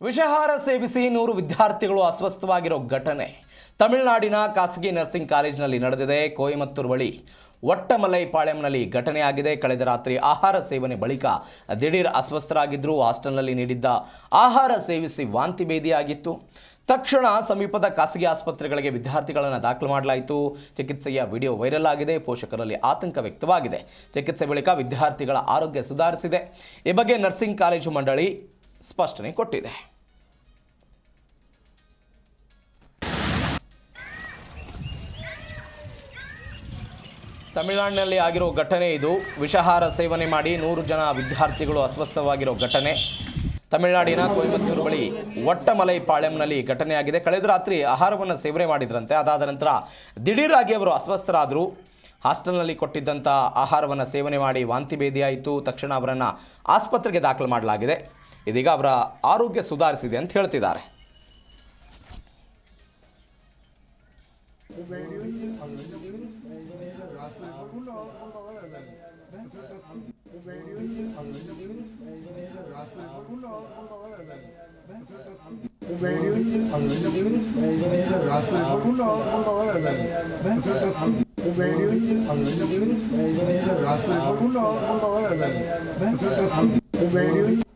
ವಿಷಾಹಾರ ಸೇವಿಸಿ 100 ವಿದ್ಯಾರ್ಥಿಗಳು ಅಸ್ವಸ್ಥವಾಗಿರೋ ಘಟನೆ ತಮಿಳುನಾಡಿನ ಖಾಸಗಿ ನರ್ಸಿಂಗ್ ಕಾಲೇಜಿನಲ್ಲಿ ನಡೆದಿದೆ. ಕೊಯಮತ್ತೂರು ಬಳಿ ಒಟ್ಟಮಲೈಪಾಳ್ಯಂನಲ್ಲಿ ಘಟನೆಯಾಗಿದೆ. ಕಳೆದ ರಾತ್ರಿ ಆಹಾರ ಸೇವನೆ ಬಳಿಕ ದಿಢೀರ್ ಅಸ್ವಸ್ಥರಾಗಿದ್ದರು. ಹಾಸ್ಟೆಲ್ನಲ್ಲಿ ನೀಡಿದ್ದ ಆಹಾರ ಸೇವಿಸಿ ವಾಂತಿ ಭೇದಿಯಾಗಿತ್ತು. ತಕ್ಷಣ ಸಮೀಪದ ಖಾಸಗಿ ಆಸ್ಪತ್ರೆಗಳಿಗೆ ವಿದ್ಯಾರ್ಥಿಗಳನ್ನು ದಾಖಲು ಮಾಡಲಾಯಿತು. ಚಿಕಿತ್ಸೆಯ ವಿಡಿಯೋ ವೈರಲ್ ಆಗಿದೆ. ಪೋಷಕರಲ್ಲಿ ಆತಂಕ ವ್ಯಕ್ತವಾಗಿದೆ. ಚಿಕಿತ್ಸೆ ಬಳಿಕ ವಿದ್ಯಾರ್ಥಿಗಳ ಆರೋಗ್ಯ ಸುಧಾರಿಸಿದೆ. ಈ ಬಗ್ಗೆ ನರ್ಸಿಂಗ್ ಕಾಲೇಜು ಮಂಡಳಿ ಸ್ಪಷ್ಟನೆ ಕೊಟ್ಟಿದೆ. ತಮಿಳುನಾಡಿನಲ್ಲಿ ಆಗಿರೋ ಘಟನೆ ಇದು. ವಿಷಾಹಾರ ಸೇವನೆ ಮಾಡಿ 100 ಜನ ವಿದ್ಯಾರ್ಥಿಗಳು ಅಸ್ವಸ್ಥವಾಗಿರೋ ಘಟನೆ ತಮಿಳುನಾಡಿನ ಕೊಯಮತ್ತೂರು ಬಳಿ ಒಟ್ಟಮಲೈಪಾಳ್ಯಂನಲ್ಲಿ ಘಟನೆಯಾಗಿದೆ. ಕಳೆದ ರಾತ್ರಿ ಆಹಾರವನ್ನು ಸೇವನೆ ಮಾಡಿದ್ರಂತೆ. ಅದಾದ ನಂತರ ದಿಢೀರಾಗಿ ಅವರು ಅಸ್ವಸ್ಥರಾದರು. ಹಾಸ್ಟೆಲ್ನಲ್ಲಿ ಕೊಟ್ಟಿದ್ದಂಥ ಆಹಾರವನ್ನು ಸೇವನೆ ಮಾಡಿ ವಾಂತಿ ಭೇದಿಯಾಯಿತು. ತಕ್ಷಣ ಅವರನ್ನು ಆಸ್ಪತ್ರೆಗೆ ದಾಖಲು ಮಾಡಲಾಗಿದೆ. ಇದೀಗ ಅವರ ಆರೋಗ್ಯ ಸುಧಾರಿಸಿದೆ ಅಂತ ಹೇಳ್ತಿದ್ದಾರೆ. Uberium